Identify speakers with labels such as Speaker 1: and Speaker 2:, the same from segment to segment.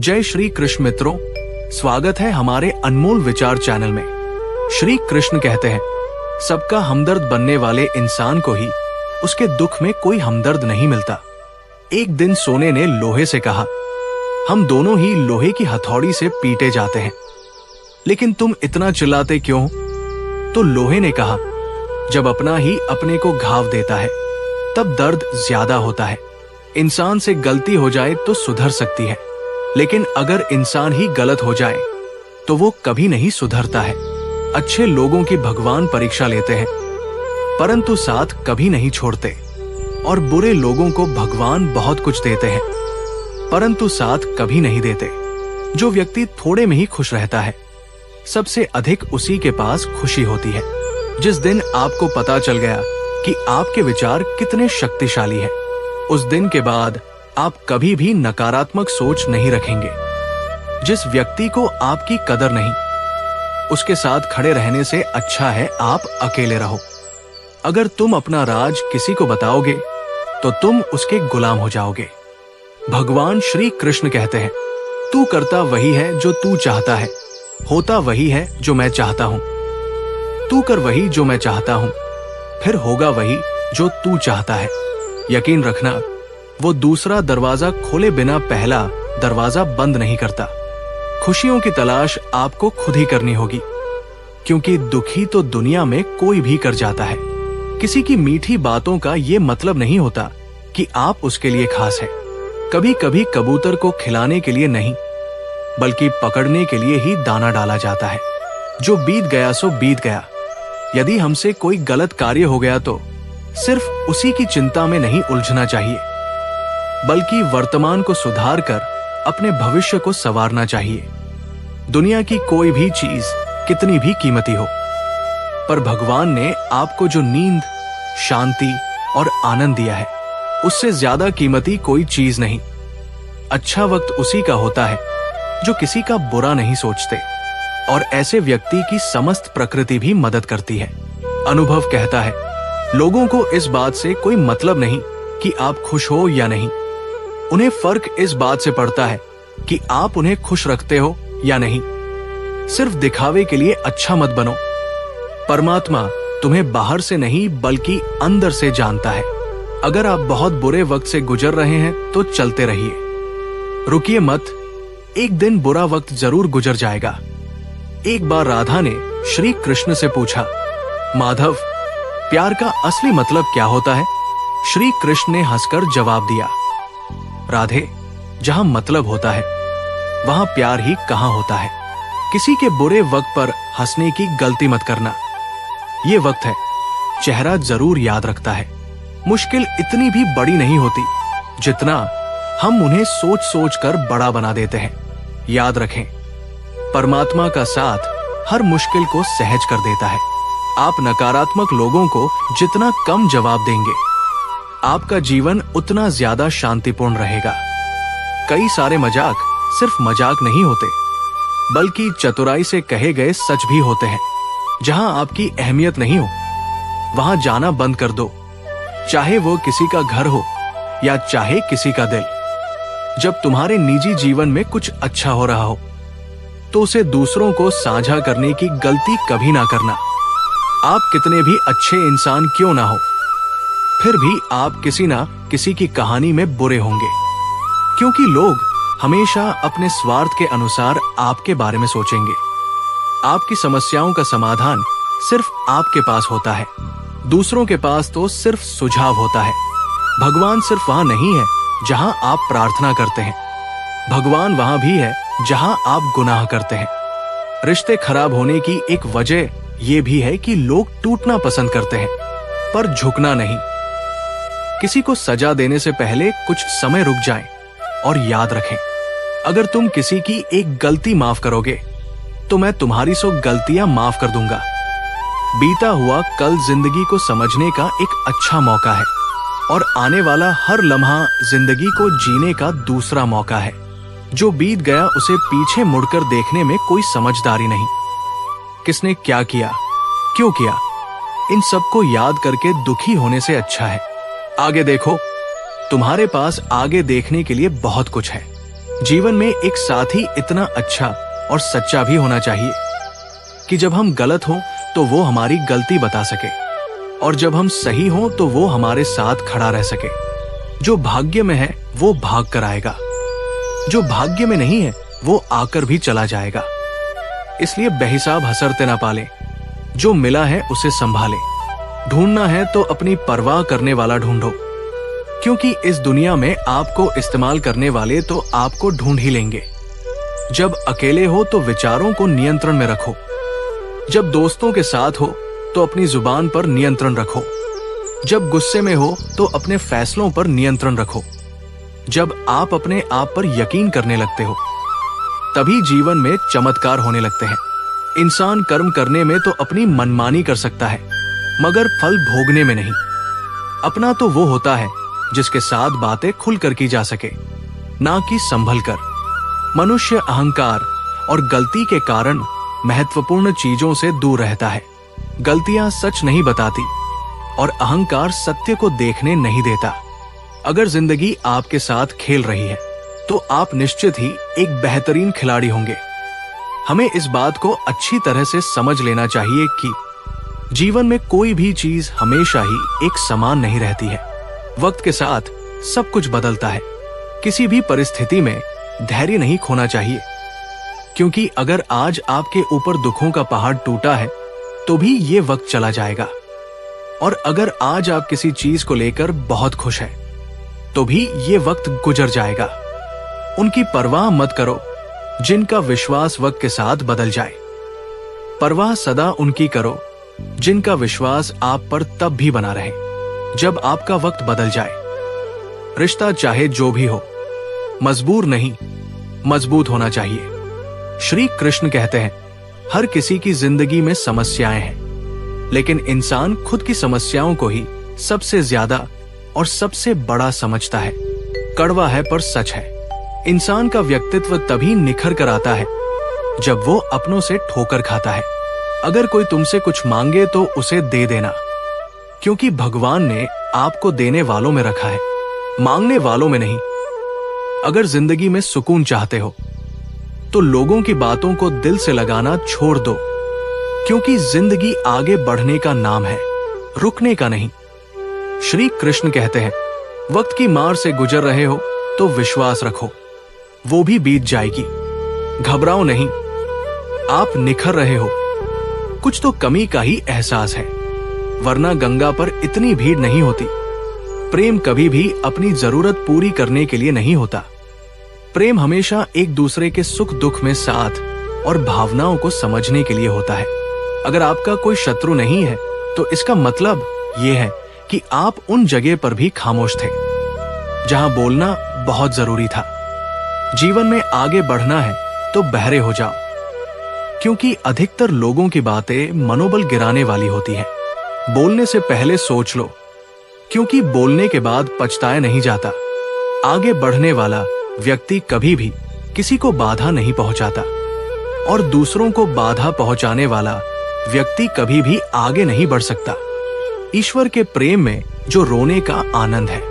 Speaker 1: जय श्री कृष्ण मित्रों, स्वागत है हमारे अनमोल विचार चैनल में। श्री कृष्ण कहते हैं, सबका हमदर्द बनने वाले इंसान को ही उसके दुख में कोई हमदर्द नहीं मिलता। एक दिन सोने ने लोहे से कहा, हम दोनों ही लोहे की हथौड़ी से पीटे जाते हैं, लेकिन तुम इतना चिल्लाते क्यों? तो लोहे ने कहा, जब अपना ही अपने को घाव देता है तब दर्द ज्यादा होता है। इंसान से गलती हो जाए तो सुधर सकती है, लेकिन अगर इंसान ही गलत हो जाए तो वो कभी नहीं सुधरता है। अच्छे लोगों की भगवान परीक्षा लेते हैं, परंतु साथ कभी नहीं छोड़ते, और बुरे लोगों को भगवान बहुत कुछ देते हैं, परंतु साथ कभी नहीं देते। जो व्यक्ति थोड़े में ही खुश रहता है, सबसे अधिक उसी के पास खुशी होती है। जिस दिन आपको पता चल गया कि आपके विचार कितने शक्तिशाली हैं, उस दिन के बाद आप कभी भी नकारात्मक सोच नहीं रखेंगे। जिस व्यक्ति को आपकी कदर नहीं, उसके साथ खड़े रहने से अच्छा है आप अकेले रहो। अगर तुम अपना राज किसी को बताओगे तो तुम उसके गुलाम हो जाओगे। भगवान श्री कृष्ण कहते हैं, तू करता वही है जो तू चाहता है, होता वही है जो मैं चाहता हूं। तू कर वही जो मैं चाहता हूं, फिर होगा वही जो तू चाहता है। यकीन रखना, वो दूसरा दरवाजा खोले बिना पहला दरवाजा बंद नहीं करता। खुशियों की तलाश आपको खुद ही करनी होगी, क्योंकि दुखी तो दुनिया में कोई भी कर जाता है। किसी की मीठी बातों का ये मतलब नहीं होता कि आप उसके लिए खास है। कभी कभी कबूतर को खिलाने के लिए नहीं, बल्कि पकड़ने के लिए ही दाना डाला जाता है। जो बीत गया सो बीत गया। यदि हमसे कोई गलत कार्य हो गया तो सिर्फ उसी की चिंता में नहीं उलझना चाहिए, बल्कि वर्तमान को सुधार कर अपने भविष्य को संवारना चाहिए। दुनिया की कोई भी चीज कितनी भी कीमती हो, पर भगवान ने आपको जो नींद, शांति और आनंद दिया है, उससे ज्यादा कीमती कोई चीज नहीं। अच्छा वक्त उसी का होता है जो किसी का बुरा नहीं सोचते, और ऐसे व्यक्ति की समस्त प्रकृति भी मदद करती है। अनुभव कहता है, लोगों को इस बात से कोई मतलब नहीं कि आप खुश हो या नहीं। उन्हें फर्क इस बात से पड़ता है कि आप उन्हें खुश रखते हो या नहीं। सिर्फ दिखावे के लिए अच्छा मत बनो। परमात्मा तुम्हें बाहर से नहीं बल्कि अंदर से जानता है। अगर आप बहुत बुरे वक्त से गुजर रहे हैं तो चलते रहिए, रुकिए मत। एक दिन बुरा वक्त जरूर गुजर जाएगा। एक बार राधा ने श्री कृष्ण से पूछा, माधव, प्यार का असली मतलब क्या होता है? श्री कृष्ण ने हंसकर जवाब दिया, राधे, जहां मतलब होता है वहां प्यार ही कहां होता है। किसी के बुरे वक्त पर हंसने की गलती मत करना। ये वक्त है, चेहरा जरूर याद रखता है। मुश्किल इतनी भी बड़ी नहीं होती जितना हम उन्हें सोच सोच कर बड़ा बना देते हैं। याद रखें, परमात्मा का साथ हर मुश्किल को सहज कर देता है। आप नकारात्मक लोगों को जितना कम जवाब देंगे, आपका जीवन उतना ज्यादा शांतिपूर्ण रहेगा। कई सारे मजाक सिर्फ मजाक नहीं होते, बल्कि चतुराई से कहे गए सच भी होते हैं। जहां आपकी अहमियत नहीं हो, वहां जाना बंद कर दो, चाहे वो किसी का घर हो या चाहे किसी का दिल। जब तुम्हारे निजी जीवन में कुछ अच्छा हो रहा हो, तो उसे दूसरों को साझा करने की गलती कभी ना करना। आप कितने भी अच्छे इंसान क्यों ना हो, फिर भी आप किसी ना किसी की कहानी में बुरे होंगे, क्योंकि लोग हमेशा अपने स्वार्थ के अनुसार आपके बारे में सोचेंगे। आपकी समस्याओं का समाधान सिर्फ आपके पास होता है, दूसरों के पास तो सिर्फ सुझाव होता है। भगवान सिर्फ वहां नहीं है जहां आप प्रार्थना करते हैं, भगवान वहां भी है जहां आप गुनाह करते हैं। रिश्ते खराब होने की एक वजह यह भी है कि लोग टूटना पसंद करते हैं, पर झुकना नहीं। किसी को सजा देने से पहले कुछ समय रुक जाएं और याद रखें, अगर तुम किसी की एक गलती माफ करोगे तो मैं तुम्हारी 100 गलतियां माफ कर दूंगा। बीता हुआ कल जिंदगी को समझने का एक अच्छा मौका है, और आने वाला हर लम्हा जिंदगी को जीने का दूसरा मौका है। जो बीत गया उसे पीछे मुड़कर देखने में कोई समझदारी नहीं। किसने क्या किया, क्यों किया, इन सबको याद करके दुखी होने से अच्छा है आगे देखो। तुम्हारे पास आगे देखने के लिए बहुत कुछ है। जीवन में एक साथी इतना अच्छा और सच्चा भी होना चाहिए कि जब हम गलत हों तो वो हमारी गलती बता सके, और जब हम सही हों तो वो हमारे साथ खड़ा रह सके। जो भाग्य में है वो भाग कर आएगा, जो भाग्य में नहीं है वो आकर भी चला जाएगा। इसलिए बेहिसाब हसरते ना पाले, जो मिला है उसे संभाले। ढूंढना है तो अपनी परवाह करने वाला ढूंढो, क्योंकि इस दुनिया में आपको इस्तेमाल करने वाले तो आपको ढूंढ ही लेंगे। जब अकेले हो तो विचारों को नियंत्रण में रखो, जब दोस्तों के साथ हो तो अपनी जुबान पर नियंत्रण रखो, जब गुस्से में हो तो अपने फैसलों पर नियंत्रण रखो। जब आप अपने आप पर यकीन करने लगते हो तभी जीवन में चमत्कार होने लगते हैं। इंसान कर्म करने में तो अपनी मनमानी कर सकता है, मगर फल भोगने में नहीं। अपना तो वो होता है जिसके साथ बातें खुलकर की जा सके, ना कि संभल कर। मनुष्य अहंकार और गलती के कारण महत्वपूर्ण चीजों से दूर रहता है। गलतियां सच नहीं बताती और अहंकार सत्य को देखने नहीं देता। अगर जिंदगी आपके साथ खेल रही है तो आप निश्चित ही एक बेहतरीन खिलाड़ी होंगे। हमें इस बात को अच्छी तरह से समझ लेना चाहिए कि जीवन में कोई भी चीज हमेशा ही एक समान नहीं रहती है। वक्त के साथ सब कुछ बदलता है। किसी भी परिस्थिति में धैर्य नहीं खोना चाहिए, क्योंकि अगर आज आपके ऊपर दुखों का पहाड़ टूटा है तो भी ये वक्त चला जाएगा, और अगर आज आप किसी चीज को लेकर बहुत खुश हैं तो भी ये वक्त गुजर जाएगा। उनकी परवाह मत करो जिनका विश्वास वक्त के साथ बदल जाए। परवाह सदा उनकी करो जिनका विश्वास आप पर तब भी बना रहे जब आपका वक्त बदल जाए। रिश्ता चाहे जो भी हो, मजबूर नहीं मजबूत होना चाहिए। श्री कृष्ण कहते हैं, हर किसी की जिंदगी में समस्याएं हैं, लेकिन इंसान खुद की समस्याओं को ही सबसे ज्यादा और सबसे बड़ा समझता है। कड़वा है पर सच है। इंसान का व्यक्तित्व तभी निखर कर आता है जब वो अपनों से ठोकर खाता है। अगर कोई तुमसे कुछ मांगे तो उसे दे देना, क्योंकि भगवान ने आपको देने वालों में रखा है, मांगने वालों में नहीं। अगर जिंदगी में सुकून चाहते हो तो लोगों की बातों को दिल से लगाना छोड़ दो, क्योंकि जिंदगी आगे बढ़ने का नाम है, रुकने का नहीं। श्री कृष्ण कहते हैं, वक्त की मार से गुजर रहे हो तो विश्वास रखो, वो भी बीत जाएगी। घबराओ नहीं, आप निखर रहे हो। कुछ तो कमी का ही एहसास है, वरना गंगा पर इतनी भीड़ नहीं होती। प्रेम कभी भी अपनी जरूरत पूरी करने के लिए नहीं होता। प्रेम हमेशा एक दूसरे के सुख दुख में साथ और भावनाओं को समझने के लिए होता है। अगर आपका कोई शत्रु नहीं है तो इसका मतलब यह है कि आप उन जगह पर भी खामोश थे जहां बोलना बहुत जरूरी था। जीवन में आगे बढ़ना है तो बहरे हो जाओ, क्योंकि अधिकतर लोगों की बातें मनोबल गिराने वाली होती है। बोलने से पहले सोच लो, क्योंकि बोलने के बाद पछताया नहीं जाता। आगे बढ़ने वाला व्यक्ति कभी भी किसी को बाधा नहीं पहुंचाता, और दूसरों को बाधा पहुंचाने वाला व्यक्ति कभी भी आगे नहीं बढ़ सकता। ईश्वर के प्रेम में जो रोने का आनंद है,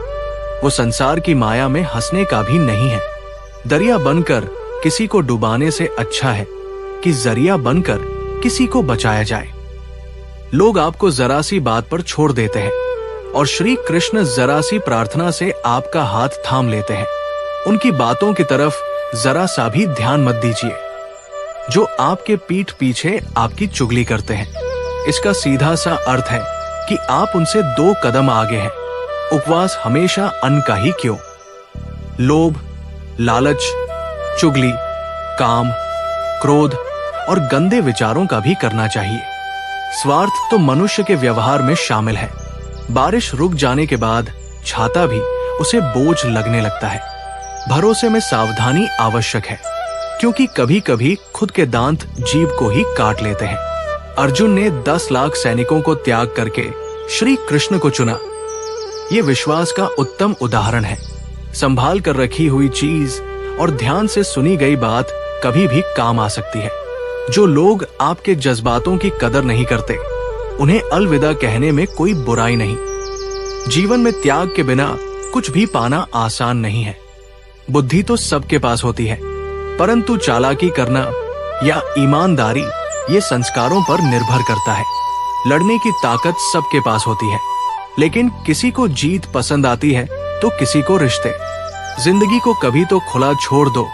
Speaker 1: वो संसार की माया में हंसने का भी नहीं है। दरिया बनकर किसी को डुबाने से अच्छा है कि जरिया बनकर किसी को बचाया जाए। लोग आपको जरा सी बात पर छोड़ देते हैं, और श्री कृष्ण जरा सी प्रार्थना से आपका हाथ थाम लेते हैं। उनकी बातों की तरफ जरा सा भी ध्यान मत दीजिए, जो आपके पीठ पीछे आपकी चुगली करते हैं। इसका सीधा सा अर्थ है कि आप उनसे 2 कदम आगे हैं। उपवास हमेशा अन्न का ही क्यों, लोभ, लालच, चुगली, काम, क्रोध और गंदे विचारों का भी करना चाहिए। स्वार्थ तो मनुष्य के व्यवहार में शामिल है। बारिश रुक जाने के बाद छाता भी उसे बोझ लगने लगता है। भरोसे में सावधानी आवश्यक है, क्योंकि कभी कभी खुद के दांत जीभ को ही काट लेते हैं। अर्जुन ने 10 लाख सैनिकों को त्याग करके श्री कृष्ण को चुना। ये विश्वास का उत्तम उदाहरण है। संभाल कर रखी हुई चीज और ध्यान से सुनी गई बात कभी भी काम आ सकती है। जो लोग आपके जज्बातों की कदर नहीं करते, उन्हें अलविदा कहने में कोई बुराई नहीं। जीवन में त्याग के बिना कुछ भी पाना आसान नहीं है। बुद्धि तो सबके पास होती है, परंतु चालाकी करना या ईमानदारी ये संस्कारों पर निर्भर करता है। लड़ने की ताकत सबके पास होती है, लेकिन किसी को जीत पसंद आती है तो किसी को रिश्ते। जिंदगी को कभी तो खुला छोड़ दो,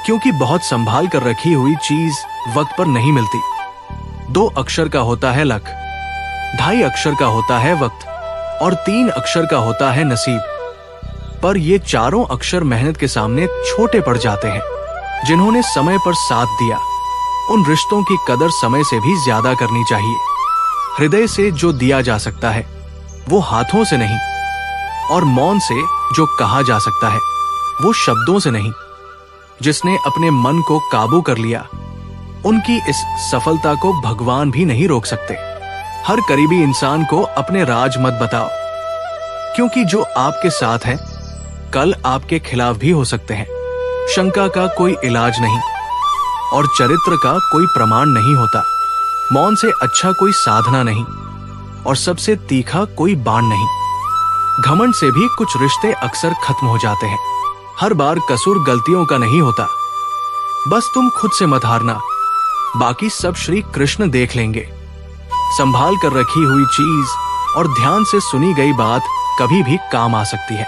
Speaker 1: क्योंकि बहुत संभाल कर रखी हुई चीज वक्त पर नहीं मिलती। 2 अक्षर का होता है लक, 2.5 अक्षर का होता है वक्त और 3 अक्षर का होता है नसीब। पर ये चारों अक्षर मेहनत के सामने छोटे पड़ जाते हैं। जिन्होंने समय पर साथ दिया, उन रिश्तों की कदर समय से भी ज्यादा करनी चाहिए। हृदय से जो दिया जा सकता है वो हाथों से नहीं, और मौन से जो कहा जा सकता है वो शब्दों से नहीं। जिसने अपने मन को काबू कर लिया, उनकी इस सफलता को भगवान भी नहीं रोक सकते। हर करीबी इंसान को अपने राज मत बताओ, क्योंकि जो आपके साथ है कल आपके खिलाफ भी हो सकते हैं। शंका का कोई इलाज नहीं और चरित्र का कोई प्रमाण नहीं होता। मौन से अच्छा कोई साधना नहीं और सबसे तीखा कोई बाण नहीं। घमंड से भी कुछ रिश्ते अक्सर खत्म हो जाते हैं। हर बार कसूर गलतियों का नहीं होता। बस तुम खुद से मत हारना, बाकी सब श्री कृष्ण देख लेंगे। संभाल कर रखी हुई चीज और ध्यान से सुनी गई बात कभी भी काम आ सकती है।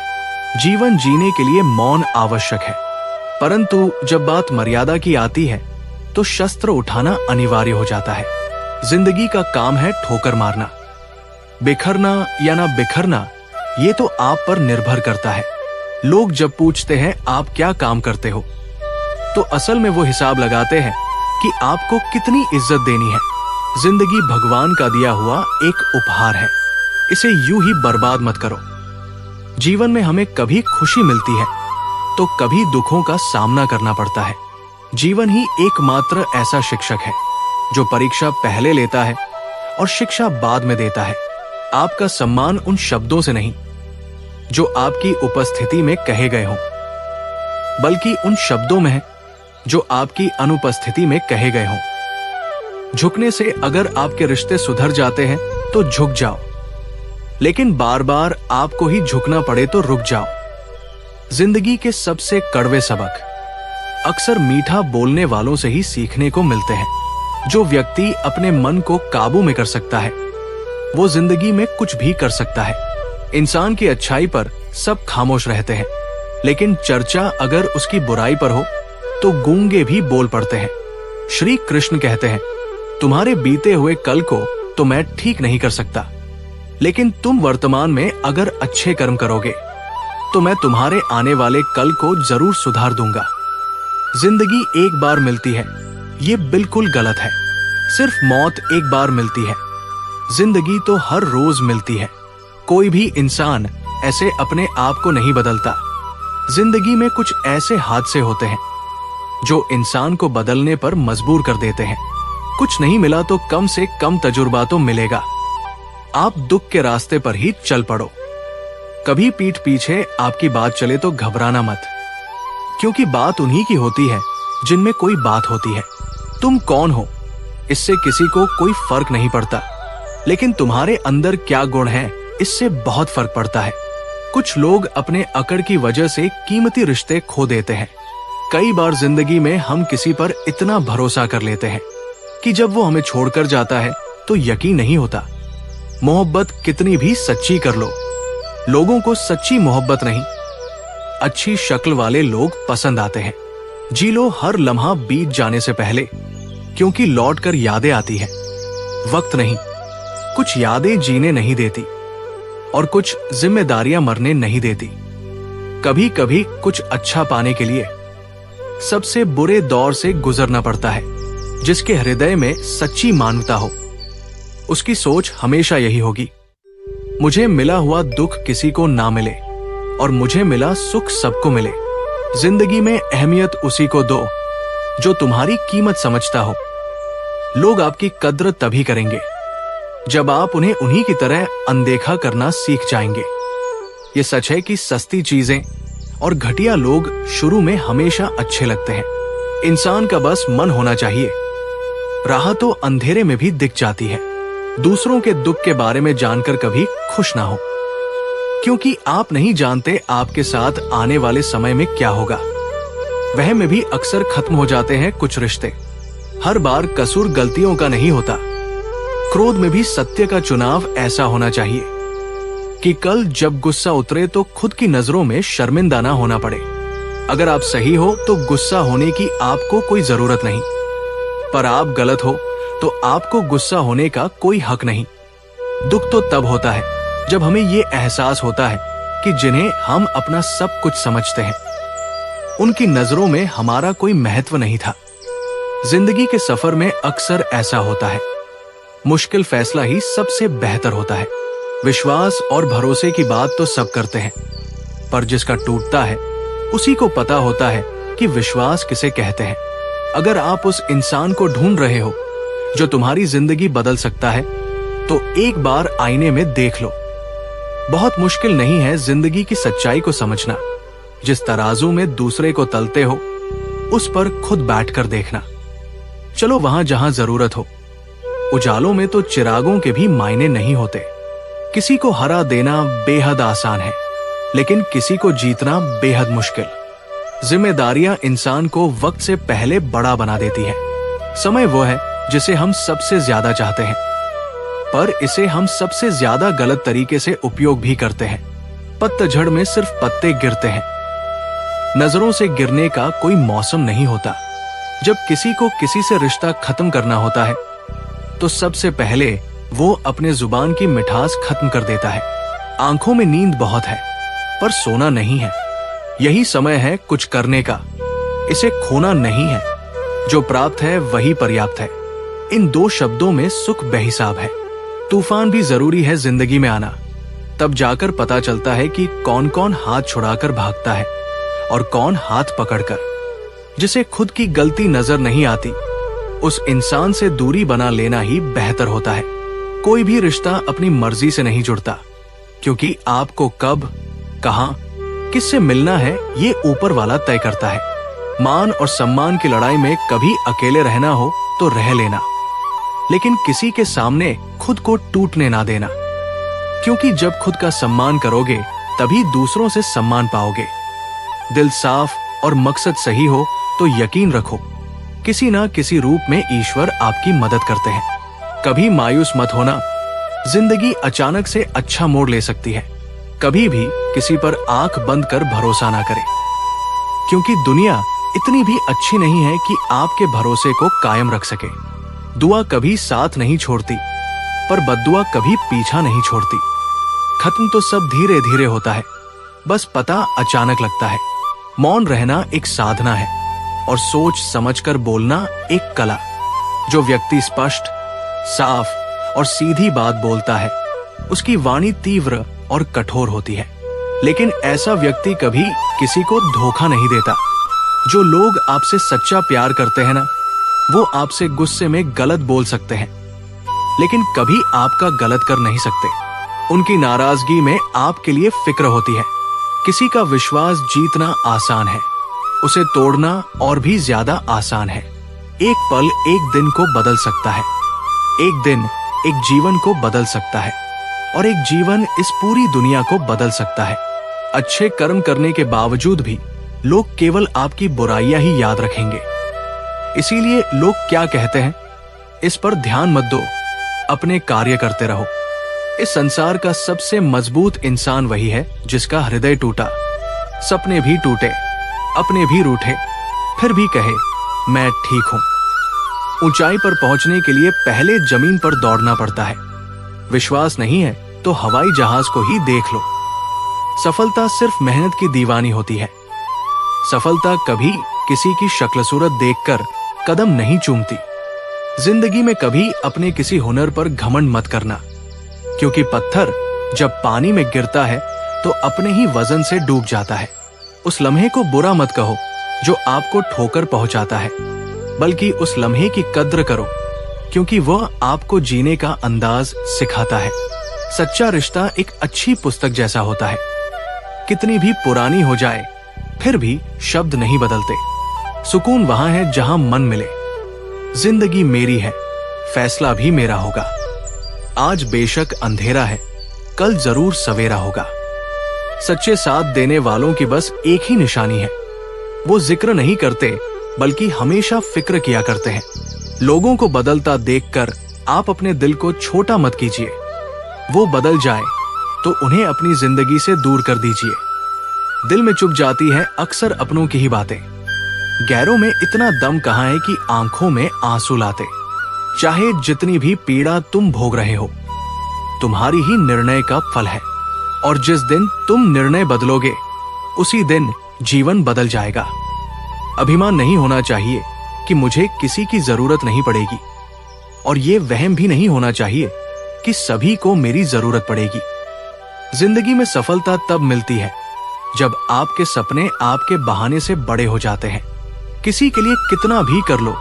Speaker 1: जीवन जीने के लिए मौन आवश्यक है, परंतु जब बात मर्यादा की आती है तो शस्त्र उठाना अनिवार्य हो जाता है। जिंदगी का काम है ठोकर मारना। बिखरना या ना बिखरना ये तो आप पर निर्भर करता है। लोग जब पूछते हैं आप क्या काम करते हो, तो असल में वो हिसाब लगाते हैं कि आपको कितनी इज्जत देनी है। जिंदगी भगवान का दिया हुआ एक उपहार है, इसे यूं ही बर्बाद मत करो। जीवन में हमें कभी खुशी मिलती है तो कभी दुखों का सामना करना पड़ता है। जीवन ही एकमात्र ऐसा शिक्षक है जो परीक्षा पहले लेता है और शिक्षा बाद में देता है। आपका सम्मान उन शब्दों से नहीं जो आपकी उपस्थिति में कहे गए हों, बल्कि उन शब्दों में है जो आपकी अनुपस्थिति में कहे गए हों। झुकने से अगर आपके रिश्ते सुधर जाते हैं तो झुक जाओ, लेकिन बार बार आपको ही झुकना पड़े तो रुक जाओ। जिंदगी के सबसे कड़वे सबक अक्सर मीठा बोलने वालों से ही सीखने को मिलते हैं। जो व्यक्ति अपने मन को काबू में कर सकता है वो जिंदगी में कुछ भी कर सकता है। इंसान की अच्छाई पर सब खामोश रहते हैं, लेकिन चर्चा अगर उसकी बुराई पर हो तो गूंगे भी बोल पड़ते हैं। श्री कृष्ण कहते हैं, तुम्हारे बीते हुए कल को तो मैं ठीक नहीं कर सकता, लेकिन तुम वर्तमान में अगर अच्छे कर्म करोगे तो मैं तुम्हारे आने वाले कल को जरूर सुधार दूंगा। जिंदगी एक बार मिलती है, ये बिल्कुल गलत है। सिर्फ मौत एक बार मिलती है, जिंदगी तो हर रोज मिलती है। कोई भी इंसान ऐसे अपने आप को नहीं बदलता। जिंदगी में कुछ ऐसे हादसे होते हैं जो इंसान को बदलने पर मजबूर कर देते हैं। कुछ नहीं मिला तो कम से कम तजुर्बा तो मिलेगा। आप दुख के रास्ते पर ही चल पड़ो। कभी पीठ पीछे आपकी बात चले तो घबराना मत, क्योंकि बात उन्हीं की होती है जिनमें कोई बात होती है। तुम कौन हो इससे किसी को कोई फर्क नहीं पड़ता, लेकिन तुम्हारे अंदर क्या गुण है इससे बहुत फर्क पड़ता है। कुछ लोग अपने अकड़ की वजह से कीमती रिश्ते खो देते हैं। कई बार जिंदगी में हम किसी पर इतना भरोसा कर लेते हैं कि जब वो हमें छोड़कर जाता है तो यकीन नहीं होता। मोहब्बत कितनी भी सच्ची कर लो, लोगों को सच्ची मोहब्बत नहीं, अच्छी शक्ल वाले लोग पसंद आते हैं। जी लो हर लम्हा बीत जाने से पहले, क्योंकि लौट कर यादें आती है, वक्त नहीं। कुछ यादें जीने नहीं देती और कुछ जिम्मेदारियां मरने नहीं देती। कभी कभी कुछ अच्छा पाने के लिए सबसे बुरे दौर से गुजरना पड़ता है। जिसके हृदय में सच्ची मानवता हो, उसकी सोच हमेशा यही होगी, मुझे मिला हुआ दुख किसी को ना मिले और मुझे मिला सुख सबको मिले। जिंदगी में अहमियत उसी को दो जो तुम्हारी कीमत समझता हो। लोग आपकी कद्र तभी करेंगे जब आप उन्हें उन्हीं की तरह अनदेखा करना सीख जाएंगे। ये सच है कि सस्ती चीजें और घटिया लोग शुरू में हमेशा अच्छे लगते हैं। इंसान का बस मन होना चाहिए। राह तो अंधेरे में भी दिख जाती है। दूसरों के दुख के बारे में जानकर कभी खुश ना हो, क्योंकि आप नहीं जानते आपके साथ आने वाले समय में क्या होगा। वह में भी अक्सर खत्म हो जाते हैं कुछ रिश्ते। हर बार कसूर गलतियों का नहीं होता। क्रोध में भी सत्य का चुनाव ऐसा होना चाहिए कि कल जब गुस्सा उतरे तो खुद की नजरों में शर्मिंदा ना होना पड़े। अगर आप सही हो तो गुस्सा होने की आपको कोई जरूरत नहीं, पर आप गलत हो तो आपको गुस्सा होने का कोई हक नहीं। दुख तो तब होता है जब हमें ये एहसास होता है कि जिन्हें हम अपना सब कुछ समझते हैं, उनकी नजरों में हमारा कोई महत्व नहीं था। जिंदगी के सफर में अक्सर ऐसा होता है। मुश्किल फैसला ही सबसे बेहतर होता है। विश्वास और भरोसे की बात तो सब करते हैं, पर जिसका टूटता है उसी को पता होता है कि विश्वास किसे कहते हैं। अगर आप उस इंसान को ढूंढ रहे हो जो तुम्हारी जिंदगी बदल सकता है, तो एक बार आईने में देख लो। बहुत मुश्किल नहीं है जिंदगी की सच्चाई को समझना। जिस तराजू में दूसरे को तलते हो, उस पर खुद बैठकर देखना। चलो वहां जहां जरूरत हो। उजालों में तो चिरागों के भी मायने नहीं होते। किसी को हरा देना बेहद आसान है, लेकिन किसी को जीतना बेहद मुश्किल। जिम्मेदारियां इंसान को वक्त से पहले बड़ा बना देती है। समय वो है जिसे हम सबसे ज्यादा चाहते हैं, पर इसे हम सबसे ज्यादा गलत तरीके से उपयोग भी करते हैं। पतझड़ में सिर्फ पत्ते गिरते हैं। नजरों से गिरने का कोई मौसम नहीं होता। जब किसी को किसी से रिश्ता खत्म करना होता है, तो सबसे पहले वो अपने जुबान की मिठास खत्म कर देता है। आंखों में नींद बहुत है, पर सोना नहीं है। यही समय है कुछ करने का। इसे खोना नहीं है। जो प्राप्त है वही पर्याप्त है। इन दो शब्दों में सुख बेहिसाब है। तूफान भी जरूरी है जिंदगी में आना। तब जाकर पता चलता है कि कौन कौन हाथ छुड़ाकर भागता है और कौन हाथ पकड़कर। जिसे खुद की गलती नजर नहीं आती, उस इंसान से दूरी बना लेना ही बेहतर होता है। कोई भी रिश्ता अपनी मर्जी से नहीं जुड़ता, क्योंकि आपको कब, कहां, किससे मिलना है ये ऊपर वाला तय करता है। मान और सम्मान की लड़ाई में कभी अकेले रहना हो तो रह लेना, लेकिन किसी के सामने खुद को टूटने ना देना, क्योंकि जब खुद का सम्मान करोगे तभी दूसरों से सम्मान पाओगे। दिल साफ और मकसद सही हो तो यकीन रखो, किसी ना किसी रूप में ईश्वर आपकी मदद करते हैं। कभी मायूस मत होना। जिंदगी अचानक से अच्छा मोड़ ले सकती है। कभी भी किसी पर आंख बंद कर भरोसा ना करें, क्योंकि दुनिया इतनी भी अच्छी नहीं है कि आपके भरोसे को कायम रख सके। दुआ कभी साथ नहीं छोड़ती, पर बद्दुआ कभी पीछा नहीं छोड़ती। खत्म तो सब धीरे धीरे होता है, बस पता अचानक लगता है। मौन रहना एक साधना है और सोच समझकर बोलना एक कला। जो व्यक्ति स्पष्ट, साफ और सीधी बात बोलता है, उसकी वाणी तीव्र और कठोर होती है, लेकिन ऐसा व्यक्ति कभी किसी को धोखा नहीं देता। जो लोग आपसे सच्चा प्यार करते हैं ना, वो आपसे गुस्से में गलत बोल सकते हैं, लेकिन कभी आपका गलत कर नहीं सकते। उनकी नाराजगी में आपके लिए फिक्र होती है। किसी का विश्वास जीतना आसान है, उसे तोड़ना और भी ज्यादा आसान है। एक पल एक दिन को बदल सकता है, एक दिन एक जीवन को बदल सकता है, और एक जीवन इस पूरी दुनिया को बदल सकता है। अच्छे कर्म करने के बावजूद भी लोग केवल आपकी बुराइयां ही याद रखेंगे। इसीलिए लोग क्या कहते हैं, इस पर ध्यान मत दो, अपने कार्य करते रहो। इस संसार का सबसे मजबूत इंसान वही है जिसका हृदय टूटा, सपने भी टूटे, अपने भी रूठे, फिर भी कहे मैं ठीक हूं। ऊंचाई पर पहुंचने के लिए पहले जमीन पर दौड़ना पड़ता है। विश्वास नहीं है तो हवाई जहाज को ही देख लो। सफलता सिर्फ मेहनत की दीवानी होती है। सफलता कभी किसी की शक्ल सूरत देखकर कदम नहीं चूमती। जिंदगी में कभी अपने किसी हुनर पर घमंड मत करना, क्योंकि पत्थर जब पानी में गिरता है तो अपने ही वजन से डूब जाता है। उस लम्हे को बुरा मत कहो जो आपको ठोकर पहुंचाता है, बल्कि उस लम्हे की कद्र करो, क्योंकि वह आपको जीने का अंदाज सिखाता है। सच्चा रिश्ता एक अच्छी पुस्तक जैसा होता है। कितनी भी पुरानी हो जाए, फिर भी शब्द नहीं बदलते। सुकून वहां है जहां मन मिले। जिंदगी मेरी है, फैसला भी मेरा होगा। आज बेशक अंधेरा है, कल जरूर सवेरा होगा। सच्चे साथ देने वालों की बस एक ही निशानी है, वो जिक्र नहीं करते बल्कि हमेशा फिक्र किया करते हैं। लोगों को बदलता देखकर आप अपने दिल को छोटा मत कीजिए। वो बदल जाए तो उन्हें अपनी जिंदगी से दूर कर दीजिए। दिल में चुप जाती है अक्सर अपनों की ही बातें। गैरों में इतना दम कहाँ है कि आंखों में आंसू लाते। चाहे जितनी भी पीड़ा तुम भोग रहे हो, तुम्हारी ही निर्णय का फल है, और जिस दिन तुम निर्णय बदलोगे उसी दिन जीवन बदल जाएगा। अभिमान नहीं होना चाहिए कि मुझे किसी की जरूरत नहीं पड़ेगी, और ये वहम भी नहीं होना चाहिए कि सभी को मेरी जरूरत पड़ेगी। जिंदगी में सफलता तब मिलती है जब आपके सपने आपके बहाने से बड़े हो जाते हैं। किसी के लिए कितना भी कर लो,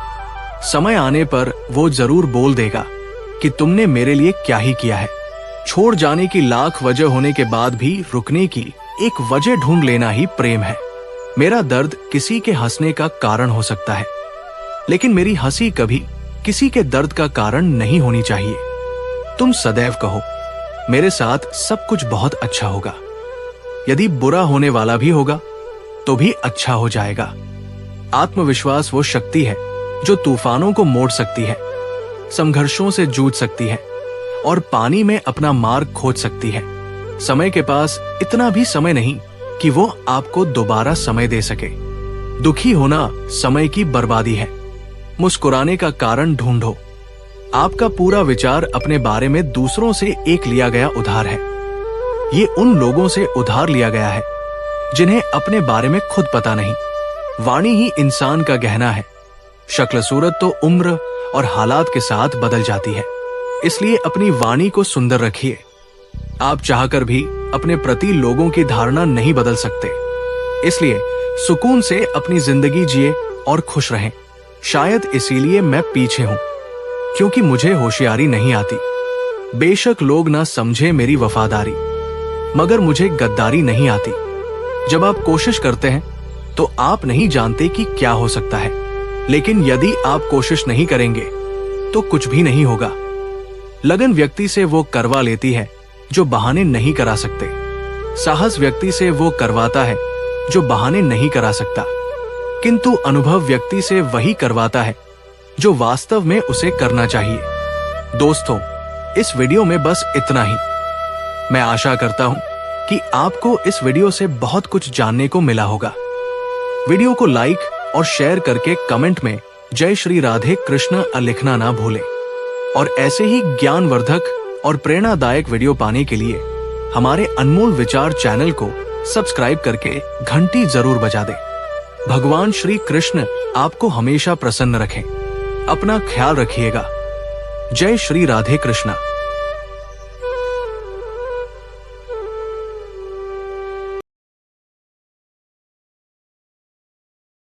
Speaker 1: समय आने पर वो जरूर बोल देगा कि तुमने मेरे लिए क्या ही किया है। छोड़ जाने की लाख वजह होने के बाद भी रुकने की एक वजह ढूंढ लेना ही प्रेम है। मेरा दर्द किसी के हंसने का कारण हो सकता है, लेकिन मेरी हंसी कभी किसी के दर्द का कारण नहीं होनी चाहिए। तुम सदैव कहो, मेरे साथ सब कुछ बहुत अच्छा होगा। यदि बुरा होने वाला भी होगा तो भी अच्छा हो जाएगा। आत्मविश्वास वो शक्ति है जो तूफानों को मोड़ सकती है, संघर्षों से जूझ सकती है और पानी में अपना मार्ग खोज सकती है। समय के पास इतना भी समय नहीं कि वो आपको दोबारा समय दे सके। दुखी होना समय की बर्बादी है। मुस्कुराने का कारण ढूंढो। आपका पूरा विचार अपने बारे में दूसरों से एक लिया गया उधार है। ये उन लोगों से उधार लिया गया है जिन्हें अपने बारे में खुद पता नहीं। वाणी ही इंसान का गहना है। शक्ल सूरत तो उम्र और हालात के साथ बदल जाती है, इसलिए अपनी वाणी को सुंदर रखिए। आप चाहकर भी अपने प्रति लोगों की धारणा नहीं बदल सकते, इसलिए सुकून से अपनी जिंदगी जिए और खुश रहें। शायद इसीलिए मैं पीछे हूं, क्योंकि मुझे होशियारी नहीं आती। बेशक लोग ना समझे मेरी वफादारी, मगर मुझे गद्दारी नहीं आती। जब आप कोशिश करते हैं तो आप नहीं जानते कि क्या हो सकता है, लेकिन यदि आप कोशिश नहीं करेंगे तो कुछ भी नहीं होगा। लगन व्यक्ति से वो करवा लेती है जो बहाने नहीं करा सकते। साहस व्यक्ति से वो करवाता है जो बहाने नहीं करा सकता, किंतु अनुभव व्यक्ति से वही करवाता है जो वास्तव में उसे करना चाहिए। दोस्तों, इस वीडियो में बस इतना ही। मैं आशा करता हूं कि आपको इस वीडियो से बहुत कुछ जानने को मिला होगा। वीडियो को लाइक और शेयर करके कमेंट में जय श्री राधे कृष्ण लिखना ना भूलें, और ऐसे ही ज्ञानवर्धक और प्रेरणादायक वीडियो पाने के लिए हमारे अनमोल विचार चैनल को सब्सक्राइब करके घंटी जरूर बजा दें। भगवान श्री कृष्ण आपको हमेशा प्रसन्न रखें। अपना ख्याल रखिएगा। जय श्री राधे कृष्णा।